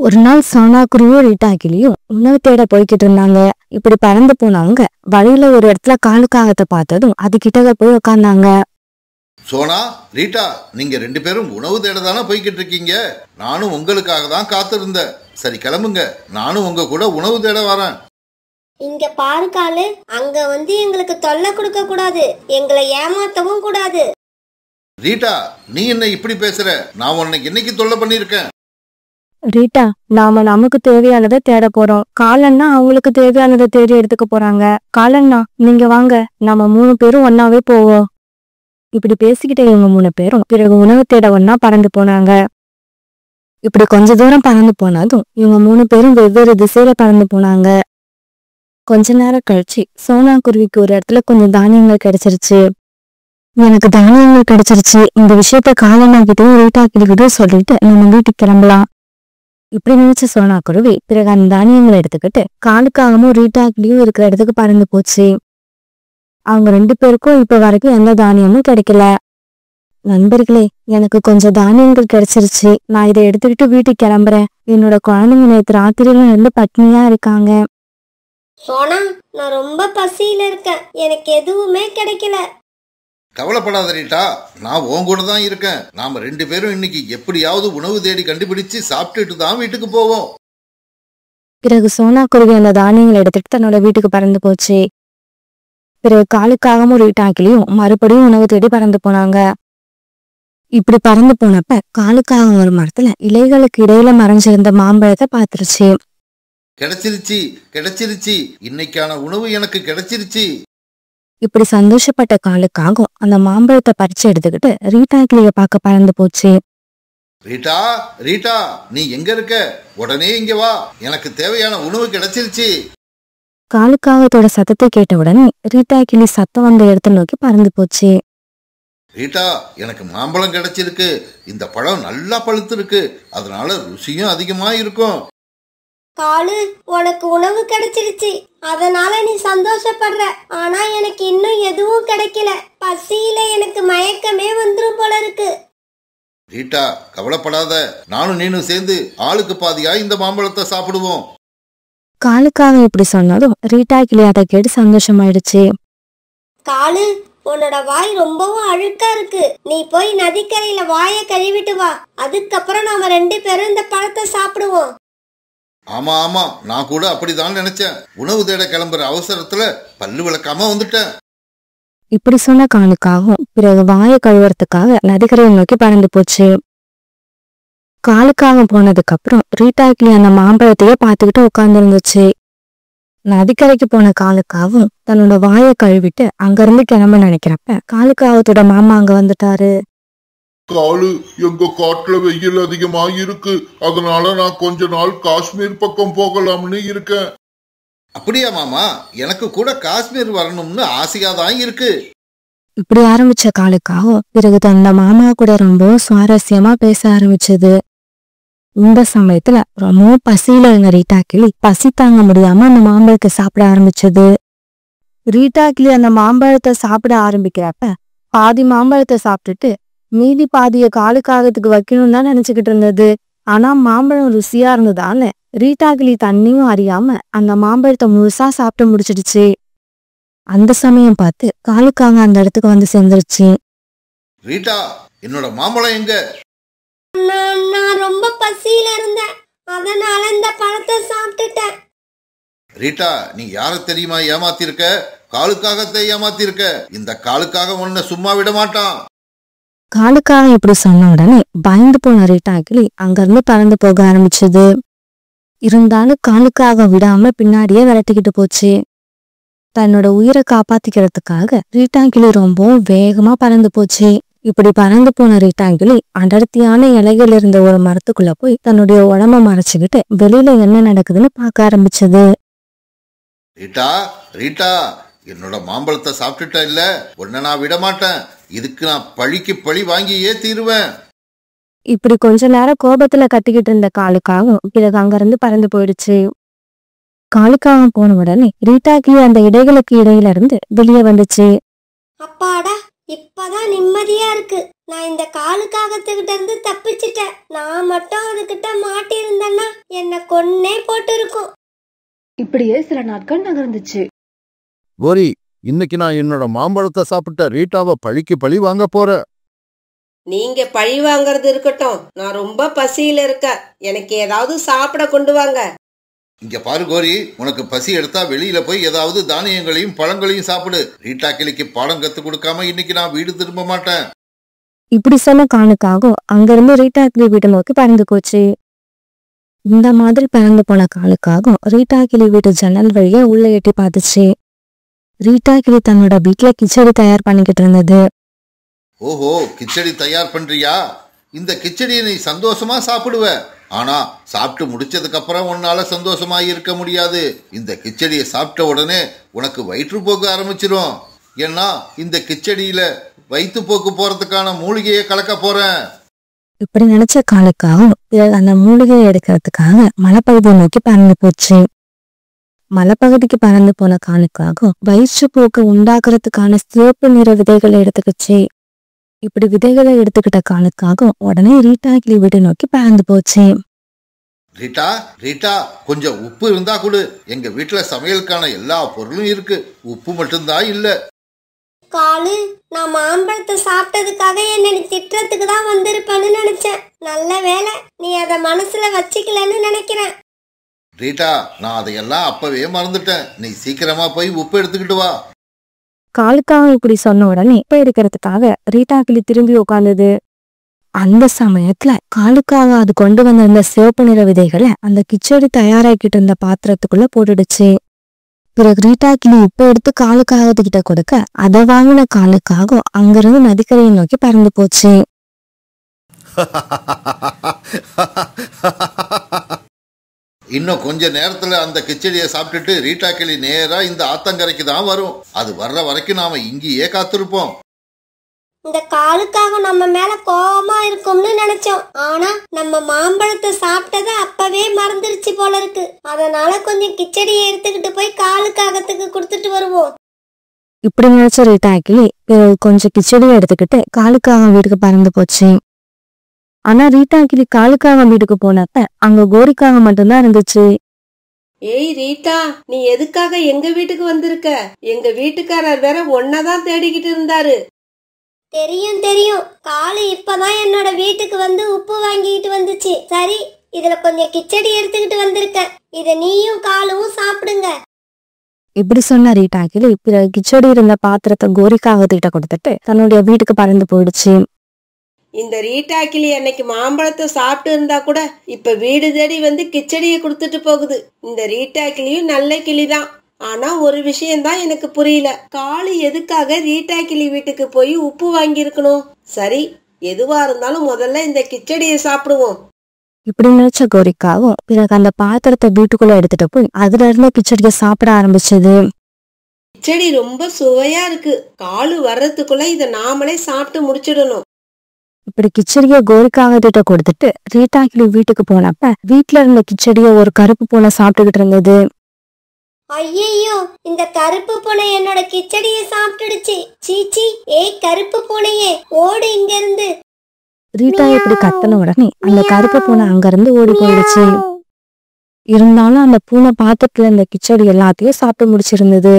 ஒரு நாள் சோனாக்குருவியும் ரீட்டா கிளியும் உணவு தேட போய்கிட்டு இருந்தாங்க. இப்படி பறந்து போனாங்க. வழியில ஒரு இடத்துல காலுக்காகத்தை பார்த்ததும் அது கிட்ட போய் உட்கார்ந்தாங்க. சோனா, ரீட்டா, நீங்க 2 பேரும் உணவு தேட தானே போய்கிட்டு இருக்கீங்க. நானும் உங்களுக்காக தான் காத்திருந்தேன். சரி, கிளம்புங்க, நானும் உங்க கூட உணவு தேட வரேன். இங்க பாரு காலு, அங்க எங்களுக்கு தொல்லை கொடுக்க கூடாது, எங்களை ஏமாத்தவும் கூடாது. ரீட்டா, நீ என்ன இப்படி பேசுற? நான் உன்னை என்னைக்கு தொல்லை பண்ணிருக்கேன்? ரீட்டா, நாம நமக்கு தேவையானதை தேட போறோம். காலன்னா அவங்களுக்கு தேவையானதை தேடி எடுத்துக்க போறாங்க. காலன்னா நீங்க வாங்க, நம்ம 3 பேரும் ஒன்னாவே போவோம். இப்படி பேசிக்கிட்டே இவங்க 3 பேரும் பிறகு உணவு தேட ஒன்னா பறந்து போனாங்க. இப்படி கொஞ்ச தூரம் பறந்து போனதும் இவங்க 3 பேரும் வெவ்வேறு திசையில பறந்து போனாங்க. கொஞ்ச நேரம் கழிச்சு சோனா குருவிக்கு ஒரு இடத்துல கொஞ்சம் தானியங்கள் கிடைச்சிருச்சு. எனக்கு தானியங்கள் கிடைச்சிருச்சு, இந்த விஷயத்த காலண்ணா கிட்டயும் ரீட்டா கிட்டயும் சொல்லிட்டு நம்ம வீட்டுக்கு கிளம்பலாம். இப்படி நினைச்ச சோனா குருவி பிறகு அந்த தானியங்களை எடுத்துக்கிட்டு காலுக்காகவும் ரீட்டா கிட்டயும் இருக்கிற இடத்துக்கு பறந்து போச்சு. அவங்க 2 பேருக்கும் இப்ப வரைக்கும் எந்த தானியமும் கிடைக்கல. நண்பர்களே, எனக்கு கொஞ்சம் தானியங்கள் கிடைச்சிருச்சு. நான் இதை எடுத்துக்கிட்டு வீட்டுக்கு கிளம்புறேன். என்னோட குழந்தைங்க நேற்று ராத்திரியில இருந்து பட்னியா இருக்காங்க. சோனா, நான் ரொம்ப பசியில இருக்கேன், எனக்கு எதுவுமே கிடைக்கல. கவலைப்படாத ரீட்டா, நான் உன் கூட தான் இருக்கேன். நாம 2 பேரும் இன்னைக்கு எப்படியாவது உணவு தேடி கண்டுபிடிச்சு சாப்பிட்டுட்டு தான் வீட்டுக்கு போவோம். பிறகு சோனா குருவி அந்த தானியங்களை எடுத்துட்டு தன்னோட வீட்டுக்கு பறந்து போச்சு. பிறகு காலுக்காகவும் ரீட்டா கிளியும் மறுபடியும் உணவு தேடி பறந்து போனாங்க. இப்படி பறந்து போனப்ப காலுக்காக ஒரு மரத்துல இலைகளுக்கு இடையில மறைஞ்சிருந்த மாம்பழத்தை பாத்துருச்சு. கிடைச்சிருச்சு, கிடைச்சிருச்சு, இன்னைக்கான உணவு எனக்கு கிடைச்சிருச்சு. இப்படி சந்தோஷப்பட்ட காலுக்காகவும் அந்த மாம்பழத்தை பறிச்சு எடுத்துக்கிட்டு ரீட்டா கிளிய பார்க்க பறந்து போச்சு. ரீட்டா, ரீட்டா, நீ எங்க இருக்க? உடனே இங்க வா, எனக்கு தேவையான உணவு கிடைச்சிருச்சு. காலுக்காகத்தோட சத்தத்தை கேட்ட உடனே ரீட்டா கிளி சத்தம் வந்த இடத்தை நோக்கி பறந்து போச்சு. ரீட்டா, எனக்கு மாம்பழம் கிடைச்சிருக்கு. இந்த பழம் நல்லா பழுத்து இருக்கு, அதனால ருசியும் அதிகமா இருக்கும். காலு, உனக்கு உணவு கிடைச்சிருச்சு, அதனால நீ சந்தோஷப்படுற. ஆனா எனக்கு இன்னும் எதுவும் கிடைக்கல. பசியில எனக்கு மயக்கமே வந்துரும் போல இருக்கு. ரீட்டா, கவலைப்படாத, நானும் நீனும் சேர்ந்து ஆளுக்கு பாதியா இந்த மாம்பழத்தை சாப்பிடுவோம். காலுக்காக இப்படி சொன்னதும் ரீட்டா கிளி அதை கேட்டு சந்தோஷமாயிடுச்சு. காலு, உன்னோட வாய் ரொம்பவும் அழுக்கா இருக்கு. நீ போய் நதிக்கரையில வாயை கழுவிட்டு வா. அதுக்கப்புறம் நாம 2 பேரும் இந்த பழத்தை சாப்பிடுவோம். ஆமா ஆமா, நான் கூட அப்படிதான் நினைச்சேன். உணவு தேட கிளம்புற அவசரத்துல பல்லு விளக்காம வந்துட்டேன். இப்படி சொன்ன காலுக்காகவும் பிறகு வாயை கழுவுறதுக்காக நதிக்கரையை நோக்கி பறந்து போச்சு. காலுக்காக போனதுக்கு அப்புறம் ரீட்டா கிளி அந்த மாம்பழத்தையே பார்த்துக்கிட்டு உட்கார்ந்து இருந்துச்சு. நதிக்கரைக்கு போன காலுக்காகவும் தன்னோட வாயை கழுவிட்டு அங்கிருந்து கிளம்ப நினைக்கிறப்ப காலுக்காகத்தோட மாமா அங்க வந்துட்டாரு. காலு, எங்க காட்டுல வெயில் அதிகமா இருக்கு, அதனால நான் கொஞ்ச நாள் காஷ்மீர் பக்கம் போகலாம்னு இருக்கேன். அப்படியா மாமா? எனக்கு கூட காஷ்மீர் வரணும்னு ஆசையா தான் இருக்கு. இப்படி ஆரம்பிச்ச காலுக்காகவும் பிறகு தன்னோட மாமா கூட ரொம்ப சுவாரஸ்யமா பேச ஆரம்பிச்சது. இந்த சமயத்துல ரொம்ப பசியில இருந்த ரீட்டா கிளி பசி தாங்க முடியாம அந்த மாம்பழத்தை சாப்பிட ஆரம்பிச்சது. ரீட்டா கிளி அந்த மாம்பழத்தை சாப்பிட ஆரம்பிக்கிறப்ப பாதி மாம்பழத்தை சாப்பிட்டுட்டு மீதி பாதிய காலுக்காகத்துக்கு வைக்கணும்னு தான் நினைச்சுக்கிட்டு இருந்தது. ஆனா மாம்பழம் ருசியா இருந்ததால ரீட்டா கிளி தண்ணியும் அறியாம அந்த மாம்பழத்தை முழுசா சாப்பிட்டு முடிச்சிடுச்சு. அந்த சமயம் பார்த்து காலுக்காக அந்த இடத்துக்கு வந்து சேர்ந்துருச்சு. ரீட்டா, என்னோட மாம்பழம் எங்க? நான் ரொம்ப பசியில இருந்தேன், அதனால இந்த பழத்தை சாப்பிட்டுட்டேன். ரீட்டா, நீ யார தெரியுமா ஏமாத்திருக்க? காலுக்காகத்தை ஏமாத்திருக்க. இந்த காலுக்காக உன்னை சும்மா விட மாட்டான். காலுக்காக இப்படி சொன்ன உடனே பயந்து போன ரீட்டா கிளி அங்கிருந்து பறந்து போக ஆரம்பிச்சது. இருந்தாலும் காலுக்காக விடாம பின்னாடியே விரட்டிக்கிட்டு போச்சு. தன்னோட உயிரை காப்பாத்திக்கிறதுக்காக ரீட்டா கிளி ரொம்பவும் வேகமா பறந்து போச்சு. இப்படி பறந்து போன ரீட்டா கிளி அடர்த்தியான இலைகள் இருந்த ஒரு மரத்துக்குள்ள போய் தன்னுடைய உடம்ப மறைச்சுக்கிட்டு வெளியில என்ன நடக்குதுன்னு பார்க்க ஆரம்பிச்சது. ரீட்டா, ரீட்டா, என்னோட மாம்பழத்தை சாப்பிட்டுட்ட இல்ல, உன்னை நான் விட மாட்டேன். இதுக்கு நான் பழிக்கு பழி வாங்கியே தீருவேன். இப்படி கொஞ்ச நேரம் கோபத்துல கத்திக்கிட்டு இருந்த காலுக்காகவும் பிறகு அங்கிருந்து பறந்து போயிடுச்சு. காலுக்காகவும் போன உடனே ரீட்டா கிளி அந்த இடைகளுக்கு இடையில இருந்து வெளியே வந்துச்சு. அப்பாடா, இப்பதான் நிம்மதியா இருக்கு. நான் இந்த காலுக்காகத்துக்கிட்ட இருந்து தப்பிச்சிட்டேன். நான் மட்டும் அதுகிட்ட மாட்டியிருந்தேன்னா என்னை கொன்னே போட்டு இருக்கும். இப்படியே சில நாட்கள் நகர்ந்துச்சு. கோரி, இன்னைக்கு நான் என்னோட மாம்பழத்தை சாப்பிட்ட ரீட்டாவை பழிக்கு பழி வாங்க போறேன். நீங்க பழி வாங்கறது இருக்கட்டும், நான் ரொம்ப பசியில இருக்கேன். எனக்கு ஏதாவது சாப்பிட கொண்டு வாங்க. இங்க பாரு கோரி, உனக்கு பசி எடுத்தா வெளியில போய் ஏதாவது தானியங்களையும் பழங்களையும் சாப்பிடு. ரீட்டா கிளிக்கு பாடம் கத்து கொடுக்காம இன்னைக்கு நான் வீடு திரும்ப மாட்டேன். இப்படி சொன்ன காலுக்காக அங்கிருந்து ரீட்டா கிளி வீட்டை நோக்கி பறந்து போச்சு. இந்த மாதிரி பறந்து போன காலுக்காக ரீட்டா கிளி வீட்டு ஜன்னல் வழியா உள்ள எட்டி பார்த்துச்சு. ரீட்டா கிளி தன்னோட வீட்டுல கிச்சடி தயார் பண்ணிக்கிட்டு இருந்தது. ஓஹோ, கிச்சடி தயார் பண்றியா? இந்த கிச்சடியை நீ சந்தோஷமா சாப்பிடுவ. ஆனா சாப்பிட்டு முடிச்சதுக்கு அப்புறம் உன்னால சந்தோஷமா இருக்க முடியாது. இந்த கிச்சடியை சாப்பிட்ட உடனே உனக்கு வயிற்றுப்போக்கு ஆரம்பிச்சிடும். ஏன்னா இந்த கிச்சடியில வயிற்றுப்போக்கு போறதுக்கான மூலிகையை கலக்க போறேன். இப்படி நினைச்ச காலுக்காக பிறகு அந்த மூலிகையை எடுக்கிறதுக்காக மலைப்பகுதியை நோக்கி பறந்து போச்சு. மலைப்பகுதிக்கு பறந்து போன காலுக்காக வயிற்றுப்போக்கு உண்டாக்குறதுக்கான சிவப்பு நிற விதைகளை எடுத்துக்கிச்சு. இப்படி விதைகளை எடுத்துக்கிட்ட காலுக்காக உடனே ரீட்டா கிளி வீட்டை நோக்கி பறந்து போச்சு. ரீட்டா, ரீட்டா, கொஞ்சம் உப்பு இருந்தா கொடு. எங்க வீட்டுல சமையலுக்கான எல்லா பொருளும் இருக்கு, உப்பு மட்டும்தான் இல்ல. காலு, நான் மாம்பழத்தை சாப்பிட்டதுக்காக என்ன நீ திட்டுறதுக்கு தான் வந்திருப்பேன்னு நினைச்சேன். நல்ல வேலை நீ அதை மனசுல வச்சுக்கலன்னு நினைக்கிறேன். ரீட்டா, நான் அதையெல்லாம் அப்பவே மறந்துட்டேன். நீ சீக்கிரமா போய் உப்பு எடுத்துக்கிட்டு வா. காலுக்காக இப்படி சொன்ன உடனே உப்பு எடுக்கிறதுக்காக ரீட்டா கிளி திரும்பி உட்கார்ந்தது. அந்த சமயத்துல காலுக்காக அது கொண்டு வந்திருந்த சிவப்பு நிற விதைகளை அந்த கிச்சடி தயாராக்கிட்டு இருந்த பாத்திரத்துக்குள்ள போட்டுடுச்சு. பிறகு ரீட்டா கிளி உப்பு எடுத்து காலுக்காகத்துக்கிட்ட கொடுக்க அதை வாங்கின காலுக்காக அங்கிருந்து நதிக்கரையை நோக்கி பறந்து போச்சு. இன்னும் கொஞ்ச நேரத்துல அந்த கிச்சடியை சாப்பிட்டுட்டு ரீட்டா கிளி நேரா இந்த ஆத்தங்கரைக்கு தான் வரும். அது வர்ற வரைக்கும் நாம இங்கேயே காத்திருப்போம். இந்த காலுக்காக நம்ம மேல கோபமா இருக்கும்னு நினைச்சோம். ஆனா நம்ம மாம்பழத்தை சாப்பிட்டதை அப்பவே மறந்துருச்சு போல இருக்கு. அதனால கொஞ்சம் கிச்சடியை எடுத்துக்கிட்டு போய் காலுக்காகத்துக்கு கொடுத்துட்டு வருவோம். இப்படி நினைச்ச ரீட்டா கிளி பிறகு கொஞ்சம் கிச்சடியை எடுத்துக்கிட்டு காலுக்காக வீட்டுக்கு பறந்து போச்சு. ஆனா ரீட்டா கிளி காலுக்காக வீட்டுக்கு போனப்ப அங்க கோரிக்காக மட்டும்தான் இருந்துச்சு. ஏய் ரீட்டா, நீ எதுக்காக எங்க வீட்டுக்கு வந்திருக்க? எங்க வீட்டுக்காரர் வேற ஒன்னதான் தேடிக்கிட்டு இருந்தாரு. தெரியும் தெரியும், காலு இப்பதான் என்னோட வீட்டுக்கு வந்து உப்பு வாங்கிட்டு வந்துச்சு. சரி, இதுல கொஞ்சம் கிச்சடி எடுத்துக்கிட்டு வந்திருக்கேன். இத நீயும் காலும் சாப்பிடுங்க. இப்படி சொன்ன ரீட்டா கிளி பிறகு கிச்சடி இருந்த பாத்திரத்தை கோரிக்காகத்திட்ட கொடுத்துட்டு தன்னுடைய வீட்டுக்கு பறந்து போயிடுச்சு. இந்த ரீட்டா கிளி அன்னைக்கு மாம்பழத்தை சாப்பிட்டு இருந்தா கூட இப்ப வீடு தேடி வந்து கிச்சடியை கொடுத்துட்டு போகுது. இந்த ரீட்டா கிளியும் நல்ல கிளிதான். ஆனா ஒரு விஷயம்தான் எனக்கு புரியல. காளி எதுக்காக ரீட்டா கிளி வீட்டுக்கு போய் உப்பு வாங்கியிருக்கணும்? சரி, எதுவா இருந்தாலும் முதல்ல இந்த கிச்சடியை சாப்பிடுவோம். இப்படி நினைச்ச கோரிக்காவும் பிறகு அந்த பாத்திரத்தை வீட்டுக்குள்ள எடுத்துட்டு போய் அதுல இருந்த கிச்சடியை சாப்பிட ஆரம்பிச்சது. கிச்சடி ரொம்ப சுவையா இருக்கு. காலு வர்றதுக்குள்ள இதை நாமளே சாப்பிட்டு முடிச்சிடணும். இப்படி கிச்சடிய கோரிக்காகத்திட்ட கொடுத்துட்டு ரீட்டா கிளி வீட்டுக்கு போனப்ப வீட்டுல இருந்த கிச்சடிய ஒரு கருப்பு பூனை சாப்பிட்டுக்கிட்டு இருந்தது. ஐயையோ, இந்த கருப்பு பூனை என்னோட கிச்சடியை சாப்பிட்டுடுச்சு. சீச்சி, ஏய் கருப்பு பூனையே, ஓடு இங்க இருந்து. ரீட்டா இப்படி கத்தன உடனே அந்த கருப்பு பூனை அங்கிருந்து ஓடி போயிடுச்சு. இருந்தாலும் அந்த பூனை பாத்திரத்துல இருந்த கிச்சடி எல்லாத்தையும் சாப்பிட்டு முடிச்சிருந்தது.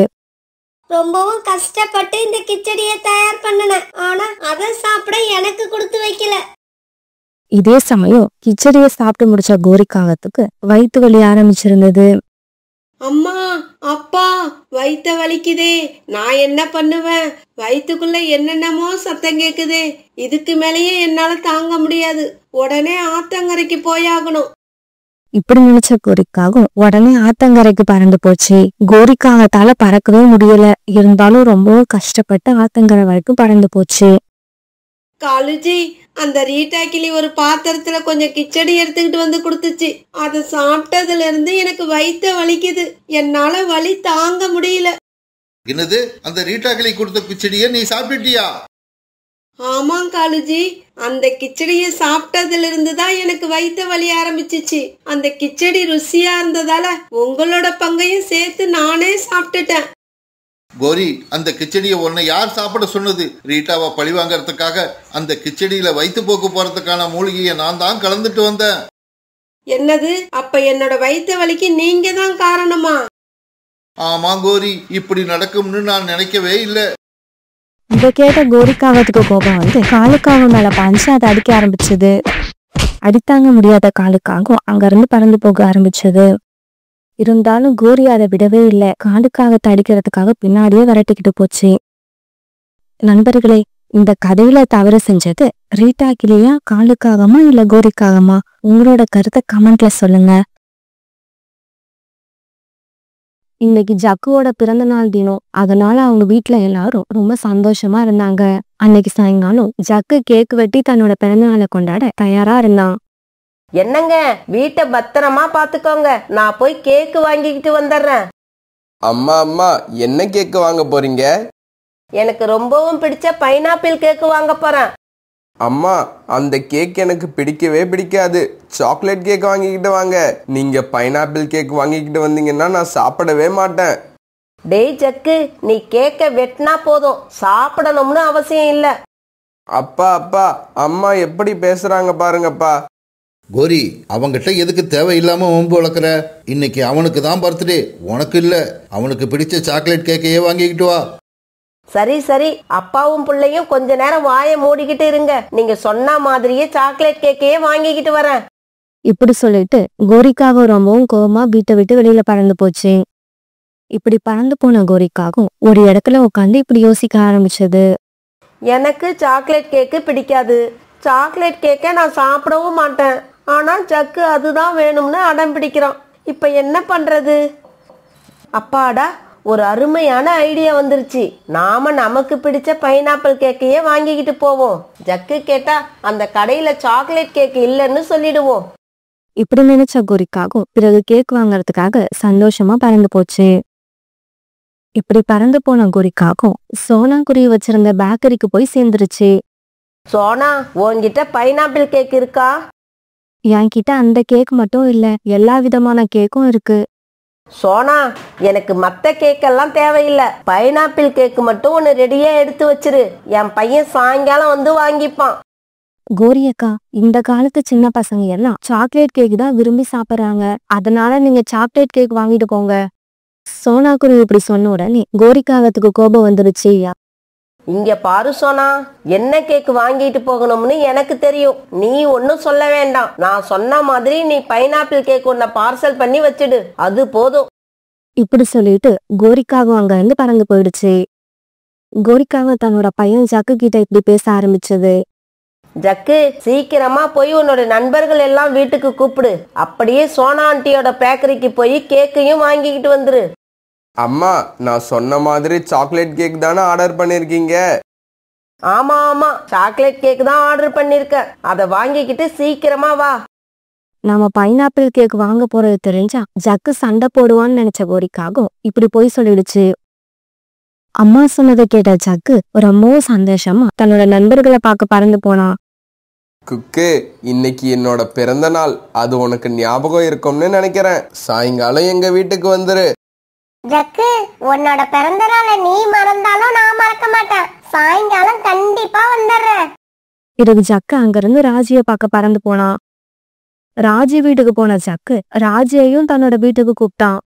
ரொம்பவும் கஷ்டப்பட்டு இந்த கிச்சடியை தயார் பண்ணனேன். ஆனா அதை சாப்பிட எனக்கு கொடுத்து வைக்கல. இதே சமயம் கிச்சடியை சாப்பிட்டு முடிச்ச கோரிக்காகத்துக்கு வயிற்று வலி ஆரம்பிச்சிருந்தது. அம்மா, அப்பா, வயித்த வலிக்குதே. நான் என்ன பண்ணுவேன்? வயிற்றுக்குள்ள என்னென்னமோ சத்தம் கேக்குதே. இதுக்கு மேலேயே என்னால தாங்க முடியாது. உடனே ஆத்தங்கரைக்கு போயாகணும். இப்படி நினைச்ச கோரிக்காகும் உடனே ஆத்தங்கரைக்கு பறந்து போச்சு. கோரிக்காகத்தால பறக்கவே முடியல. இருந்தாலும் ரொம்பவும் கஷ்டப்பட்டு ஆத்தங்கரை வரைக்கும் பறந்து போச்சு. காலுஜி, அந்த ரீட்டா கிளி ஒரு பாத்திரத்துல கொஞ்சம் கிச்சடி எடுத்துக்கிட்டு வந்து கொடுத்துச்சு. அதை சாப்பிட்டதுல இருந்து எனக்கு வயித்த வலிக்குது. என்னால வலி தாங்க முடியல. என்னது, அந்த ரீட்டா கிளி கொடுத்த கிச்சடியை நீ சாப்பிட்டியா? ஆமாம் காலுஜி, அந்த கிச்சடியை சாப்பிட்டதுல இருந்துதான் எனக்கு வயித்த வலி ஆரம்பிச்சிச்சு. அந்த கிச்சடி ருசியா இருந்ததால உங்களோட பங்கையும் சேர்த்து நானே சாப்பிட்டுட்டேன். கோரி, அந்த கிச்சடியை உன்னை யார் சாப்பிட சொன்னது? ரீட்டாவை பழி வாங்கறதுக்காக அந்த கிச்சடியில வயிற்று போக்கு போறதுக்கான மூலிகையை நான் தான் கலந்துட்டு வந்தேன். என்னது? அப்ப என்னோட வயிற்று வலிக்கு நீங்க தான் காரணமா? ஆமா கோரி, இப்படி நடக்கும்னு நான் நினைக்கவே இல்லை. இதை கேட்ட கோரிக்காகத்துக்கு கோபம் வந்து காலுக்காக மேல பாஞ்சு அதை அடிக்க ஆரம்பிச்சது. அடித்தாங்க முடியாத காலுக்காகவும் அங்கிருந்து பறந்து போக ஆரம்பிச்சது. இருந்தாலும் கோரி அதை விடவே இல்லை. காலுக்காகத்தை அடிக்கிறதுக்காக பின்னாடியே விரட்டிக்கிட்டு போச்சு. நண்பர்களே, இந்த கதையில தவறு செஞ்சது ரீட்டா கிளியா, காலுக்காகமா இல்ல கோரிக்காகமா? உங்களோட கருத்தை கமெண்ட்ல சொல்லுங்க. இன்னைக்கு ஜக்குவோட பிறந்த நாள் தினம். அதனால அவங்க வீட்டுல எல்லாரும் ரொம்ப சந்தோஷமா இருந்தாங்க. அன்னைக்கு சாயங்காலம் ஜக்கு கேக் வெட்டி தன்னோட பிறந்த நாளை கொண்டாட தயாரா இருந்தான். என்னங்க, வீட்டை பத்திரமா பாத்துக்கோங்க, நான் போய் கேக்கு வாங்கிக்கிட்டு வந்துடுறேன். அம்மா அம்மா, என்ன கேக்கு வாங்க போறீங்க? எனக்கு ரொம்பவும் பிடிச்ச பைனாப்பிள் கேக்கு வாங்க போறேன். அம்மா, அந்த கேக் எனக்கு பிடிக்கவே பிடிக்காது. சாக்லேட் கேக் வாங்கிக்கிட்டு வாங்க. நீங்க பைனாப்பிள் கேக் வாங்கிக்கிட்டு வந்தீங்கன்னா நான் சாப்பிடவே மாட்டேன். டேய் ஜக்கு, நீ கேக்க வெட்டினா போதும், சாப்பிடணும்னு அவசியம் இல்ல. அப்பா அப்பா, அம்மா எப்படி பேசுறாங்க பாருங்கப்பா. கோரி, அவங்கிட்ட எதுக்கு தேவையில்லாம வம்பு வளர்க்குற? இன்னைக்கு அவனுக்கு தான் பர்த்டே, உனக்கு இல்ல. அவனுக்கு பிடிச்ச சாக்லேட் கேக்கையே வாங்கிக்கிட்டு வா. சரி சரி, அப்பாவும் பிள்ளையும் கொஞ்ச நேரம் வாயை மூடிக்கிட்டு இருங்க. நீங்க சொன்ன மாதிரியே சாக்லேட் கேக்கையே வாங்கிக்கிட்டு வரேன். இப்படி சொல்லிட்டு கோரிக்காக ரொம்பவும் கோவமா வீட்டை விட்டு வெளியில பறந்து போச்சு. இப்படி பறந்து போன கோரிக்காகவும் ஒரு இடத்துல உட்காந்து இப்படி யோசிக்க ஆரம்பிச்சது. எனக்கு சாக்லேட் கேக்கு பிடிக்காது. சாக்லேட் கேக்கை நான் சாப்பிடவும் மாட்டேன். ஆனா ஜக்கு அதுதான் வேணும்னு அடம் பிடிக்கிறான். இப்ப என்ன பண்றது? அப்பாடா, ஒரு அருமையான ஐடியா வந்துருச்சு. நாம நமக்கு பிடிச்ச பைனாப்பிள் கேக்கையே வாங்கிக்கிட்டு போவோம். ஜக்கு கேட்டா அந்த கடையில சாக்லேட் கேக் இல்லைன்னு சொல்லிடுவோம். இப்படி நினைச்ச கோரிக்காகவும் பிறகு கேக் வாங்கறதுக்காக சந்தோஷமா பறந்து போச்சு. இப்படி பறந்து போன கோரிக்காகவும் சோனா குருவி வச்சிருந்த பேக்கரிக்கு போய் சேர்ந்துருச்சு. சோனா, உன்கிட்ட பைனாப்பிள் கேக் இருக்கா? என்கிட்ட அந்த கேக் மட்டும் இல்ல, எல்லா விதமான கேக்கும் இருக்கு. சோனா, எனக்கு மத்த கேக்கெல்லாம் தேவையில்லை. பைனாப்பிள் கேக்கு மட்டும் ஒன்று ரெடியா எடுத்து வச்சிரு. என் பையன் சாயங்காலம் வந்து வாங்கிப்பான். கோரி அக்கா, இந்த காலத்து சின்ன பசங்க எல்லாம் சாக்லேட் கேக் தான் விரும்பி சாப்பிடுறாங்க. அதனால நீங்க சாக்லேட் கேக் வாங்கிட்டு போங்க. சோனா குருவி இப்படி சொன்ன உடனே கோரிக்காகத்துக்கு கோபம் வந்துருச்சு. இங்க பாரு சோனா, என்ன கேக் வாங்கிட்டு போகணும்னு எனக்கு தெரியும். நீ ஒன்னும் சொல்ல வேண்டாம். நான் சொன்ன மாதிரி நீ பைனாப்பிள் கேக் ஒன்ன பார்சல் பண்ணி வச்சிடு, அது போதும். இப்படி சொல்லிட்டு கோரிக்காகவும் அங்க இருந்து பறந்து போயிடுச்சு. கோரிக்காக தன்னோட பையன் ஜக்கு கிட்ட இப்படி பேச ஆரம்பிச்சது. ஜக்கு, சீக்கிரமா போய் உன்னோட நண்பர்கள் எல்லாம் வீட்டுக்கு கூப்பிடு. அப்படியே சோனா ஆண்டியோட பேக்கரிக்கு போய் கேக்கையும் வாங்கிக்கிட்டு வந்துரு. அம்மா, நான் சொன்ன மாதிரி சாக்லேட் கேக் தானே ஆர்டர் பண்ணிருக்கீங்க? ஆமா ஆமா, சாக்லேட் கேக் தான் ஆர்டர் பண்ணிருக்க. அதை வாங்கிக்கிட்டு சீக்கிரமா வா. நாம பைனாப்பிள் கேக் வாங்க போறது தெரிஞ்சா ஜக்கு சண்டை போடுவான்னு நினைச்ச கோரிக்காகவும் இப்படி போய் சொல்லிடுச்சு. அம்மா சொன்னதை கேட்ட ஜக்கு ரொம்பவும் சந்தோஷமா தன்னோட நண்பர்களை பார்க்க பறந்து போனான். குக்கு, இன்னைக்கு என்னோட பிறந்த நாள். அது உனக்கு ஞாபகம் இருக்கும்னு நினைக்கிறேன். சாயங்காலம் எங்க வீட்டுக்கு வந்துரு. ஜக்கு, உன்னோட பிறந்த நாளை நீ மறந்தாலும் நான் மறக்க மாட்டேன். சாயங்காலம் கண்டிப்பா வந்துடுறேன். பிறகு ஜக்கு அங்கிருந்து ராஜியை பார்க்க பறந்து போனான். ராஜி வீட்டுக்கு போன ஜக்கு ராஜியையும் தன்னோட வீட்டுக்கு கூப்பிட்டான்.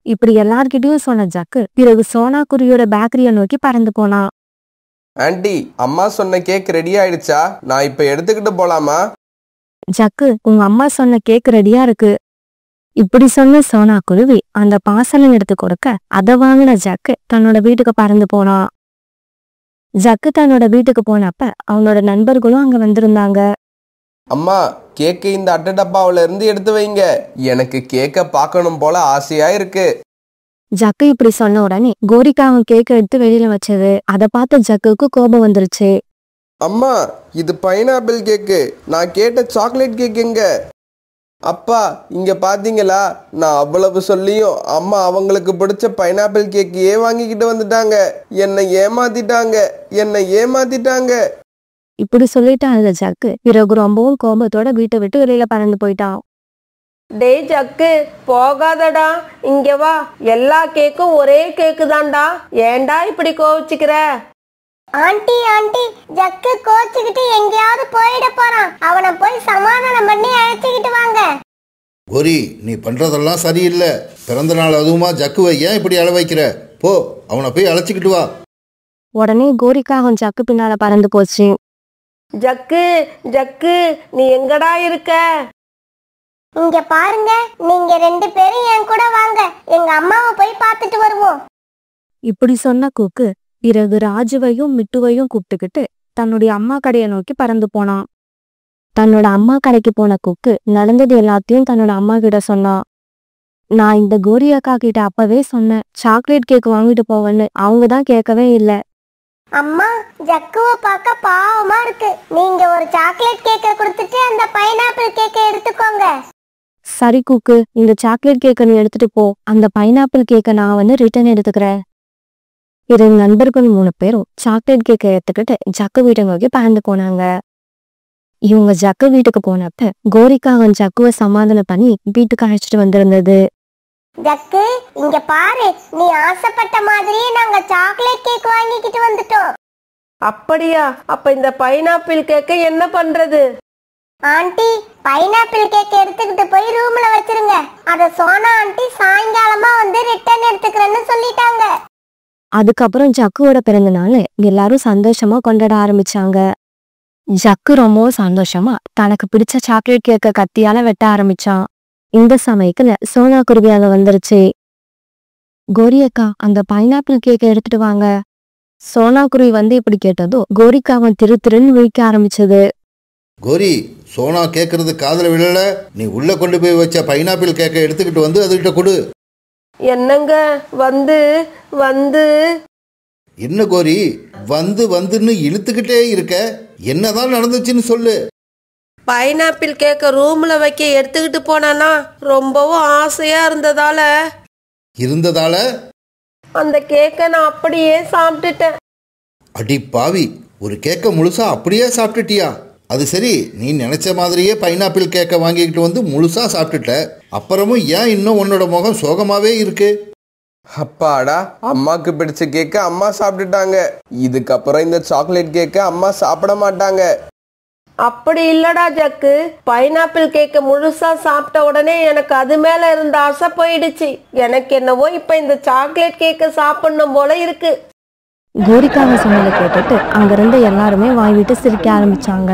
இப்படி எல்லார்கிட்டயும் சொன்ன ஜக்கு பிறகு சோனா குருவியோட பேக்கரியை நோக்கி பறந்து போனான். ஆண்டி, அம்மா சொன்ன கேக் ரெடி ஆயிடுச்சா? நான் இப்ப எடுத்துக்கிட்டு போலாமா? ஜக்கு, உங்க அம்மா சொன்ன கேக் ரெடியா இருக்கு. இப்படி சொன்ன சோனா குருவி அந்த பார்சலை எடுத்து கொடுக்க அதை வாங்கின ஜக்கு தன்னோட வீட்டுக்கு பறந்து போனான். ஜக்கு தன்னோட வீட்டுக்கு போனப்ப அவனோட நண்பர்களும் அங்க வந்திருந்தாங்க. அம்மா, கேக்கை இந்த அட்டை டப்பாவில இருந்து எடுத்து வைங்க. எனக்கு கேக்க பார்க்கணும் போல ஆசையா இருக்கு. ஜக்கு இப்படி சொன்ன உடனே கோரிக்கா அவன் கேக்க எடுத்து வெளியில வச்சது. அதை பார்த்த ஜக்குக்கு கோபம் வந்துருச்சு. அம்மா, இது பைனாப்பிள் கேக்கு. நான் கேட்ட சாக்லேட் கேக் எங்க? அப்பா, இங்க பாத்தீங்களா? நான் அவ்வளவு சொல்லியும் அம்மா அவங்களுக்கு பிடிச்ச பைனாப்பிள் கேக்கையே வாங்கிக்கிட்டு வந்துட்டாங்க. என்னை ஏமாத்திட்டாங்க. இப்படி சொல்லிட்டு அந்த ஜக்கு பிறகு ரொம்பவும் கோபத்தோட வீட்டை விட்டு வெளியில பறந்து போயிட்டான். டேய் ஜக்கு, போகாதடா, இங்க வா. எல்லா கேக்கும் ஒரே கேக்கு தான்டா. ஏன்டா இப்படி கோவிச்சுக்கிற? ஆண்டி ஆண்டி, ஜக்கு கோச்சுக்கிட்டு எங்கேயாவது போயிட போறான். அவனை போய் சமாதானம் பண்ணி அழைச்சிக்கிட்டு வாங்க. கோரி, நீ பண்றதெல்லாம் சரியில்லை. பிறந்த நாள் அதுவுமா ஜக்குவை ஏன் இப்படி அழ வைக்கிற? போ, அவனை போய் அழைச்சிக்கிட்டு வா. உடனே கோரிக்காகம் ஜக்கு பின்னால பறந்து போச்சு. ஜக்கு ஜக்கு, நீ எங்கடா இருக்க? இங்க பாருங்க, நீங்க 2 பேரும் என் கூட வாங்க. எங்க அம்மாவை போய் பார்த்துட்டு வருவோம். இப்படி சொன்ன கூக்கு பிறகு ராஜுவையும் மிட்டுவையும் கூப்பிட்டுக்கிட்டு தன்னுடைய அம்மா கடையை நோக்கி பறந்து போனான். தன்னோட அம்மா கடைக்கு போன கூக்கு நடந்தது எல்லாத்தையும் தன்னோட அம்மா கிட்ட சொன்னான். நான் இந்த கோரி அக்கா கிட்ட அப்பவே சொன்னேன், சாக்லேட் கேக் வாங்கிட்டு போவேன்னு. அவங்க தான் கேட்கவே இல்லை. அம்மா, ஜக்குவை பார்க்க பாவமா இருக்கு. நீங்க ஒரு சாக்லேட் கேக்கை கொடுத்துட்டு அந்த பைனாப்பிள் கேக்கை எடுத்துக்கோங்க. சரி கூக்கு, இந்த சாக்லேட் கேக்கை நீ எடுத்துட்டு போ. அந்த பைனாப்பிள் கேக்கை நான் ரிட்டர்ன் எடுத்துக்கிறேன். 2 நண்பர்கள் 3 பேரும் சாக்லேட் கேக்கை எடுத்துக்கிட்டு ஜக்கு வீட்டை நோக்கி பறந்து போனாங்க. இவங்க ஜக்கு வீட்டுக்கு போனப்ப கோரிக்காகம் ஜக்குவை சமாதானம் பண்ணி வீட்டுக்கு அழைச்சிட்டு வந்திருந்தது. ஜக்கு, இங்க பாரு, நீ ஆசைப்பட்ட மாதிரியே நாங்க சாக்லேட் கேக் வாங்கிக்கிட்டு வந்துட்டோம். அப்படியா? அப்ப இந்த பைனாப்பிள் கேக்கை என்ன பண்றது? ஆண்டி, பைனாப்பிள் கேக் எடுத்துக்கிட்டு போய் ரூம்ல வச்சிருங்க. அத சோனா ஆண்டி சாயங்காலமா ரிட்டர்ன் எடுத்துக்கிறேன்னு சொல்லிட்டாங்க. அதுக்கப்புறம் ஜக்குவோட பிறந்த நாள் எல்லாரும் சந்தோஷமா கொண்டாட ஆரம்பிச்சாங்க. ஜக்கு ரொம்பவும் சந்தோஷமா தனக்கு பிடிச்ச சாக்லேட் கேக்க கத்தியால வெட்ட ஆரம்பிச்சான். இந்த சமயத்துல சோனா குருவி அங்க வந்துருச்சு. கோரி அக்கா, அந்த பைனாப்பிள் கேக்கை எடுத்துட்டு வாங்க. சோனா குருவி இப்படி கேட்டதோ கோரிக்காவன் திருன்னு விழிக்க ஆரம்பிச்சது. கோரி, சோனா கேட்கறது காதுல விழல. நீ உள்ள கொண்டு போய் வச்ச பைனாப்பிள் கேக்கை எடுத்துக்கிட்டு வந்து அதுகிட்ட கொடு. என்னங்க வந்து என்ன கோரி, வந்துன்னு இழுத்துக்கிட்டே இருக்க? என்னதான் நடந்துச்சுன்னு சொல்லு. பைனாப்பிள் கேக்க ரூம்ல வைக்க எடுத்துக்கிட்டு போனானா, ரொம்பவும் ஆசையா இருந்ததால அந்த கேக்க நான் அப்படியே சாப்பிட்டுட்டேன். அடி பாவி, ஒரு கேக்க முழுசா அப்படியே சாப்பிட்டுட்டியா? அது சரி, நீ நினைச்ச மாதிரியே பைனாப்பிள் கேக்க வாங்கிக்கிட்டு வந்து முழுசா சாப்பிட்டுட்ட. அப்புறமும் ஏன் இன்னும் உன்னோட முகம் சோகமாவே இருக்கு? அப்பாடா, அம்மாக்கு பிடிச்ச கேக்க அம்மா சாப்பிட்டுட்டாங்க. இதுக்கப்புறம் இந்த சாக்லேட் கேக்க அம்மா சாப்பிட மாட்டாங்க. அப்படி இல்லடா ஜக்கு, பைனாப்பிள் கேக்க முழுசா சாப்பிட்ட உடனே எனக்கு அது மேல இருந்த ஆசை போயிடுச்சு. எனக்கு என்னவோ இப்ப இந்த சாக்லேட் கேக்க சாப்பிடணும் போல இருக்கு. கோரிக்காக சொன்னதை கேட்டுட்டு அங்கிருந்து எல்லாருமே வாய் விட்டு சிரிக்க ஆரம்பிச்சாங்க.